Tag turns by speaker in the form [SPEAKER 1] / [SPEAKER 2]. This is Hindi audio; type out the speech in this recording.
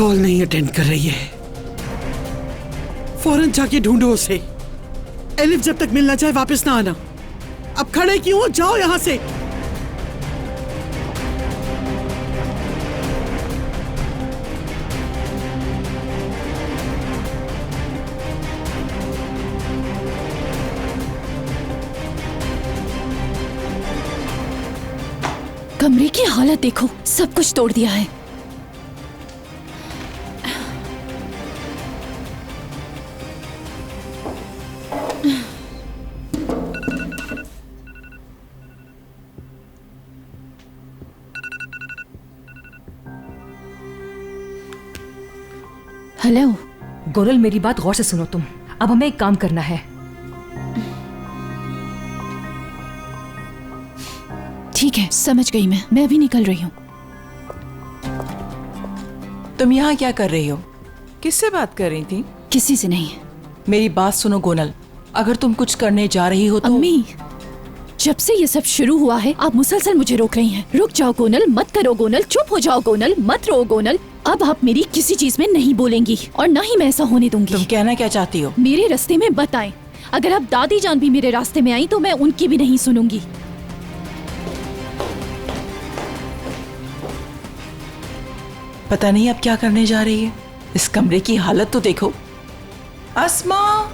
[SPEAKER 1] कॉल नहीं अटेंड कर रही है। फौरन जाके ढूंढो उसे। एलिफ जब तक मिल ना जाए वापस ना आना। अब खड़े क्यों हो, जाओ यहां से।
[SPEAKER 2] कमरे की हालत देखो, सब कुछ तोड़ दिया है। हेलो
[SPEAKER 3] गोरल, मेरी बात गौर से सुनो तुम। अब हमें एक काम करना है।
[SPEAKER 2] ठीक है, समझ गई मैं अभी निकल रही हूँ।
[SPEAKER 4] तुम यहाँ क्या कर रही हो? किससे बात कर रही थी?
[SPEAKER 2] किसी से नहीं।
[SPEAKER 4] मेरी बात सुनो गोनल, अगर तुम कुछ करने जा रही हो तो।
[SPEAKER 2] अम्मी, जब से ये सब शुरू हुआ है आप मुसलसल मुझे रोक रही हैं। रुक जाओ गोनल, मत करो गोनल, चुप हो जाओ गोनल, मत रो गोनल। अब आप मेरी किसी चीज में नहीं बोलेंगी और ना ही मैं ऐसा होने दूंगी।
[SPEAKER 4] तुम कहना क्या चाहती हो?
[SPEAKER 2] मेरे रास्ते में मत आए। अगर आप दादी जान भी मेरे रास्ते में आई तो मैं उनकी भी नहीं सुनूंगी।
[SPEAKER 4] पता नहीं अब क्या करने जा रही है। इस कमरे की हालत तो देखो। अस्मा,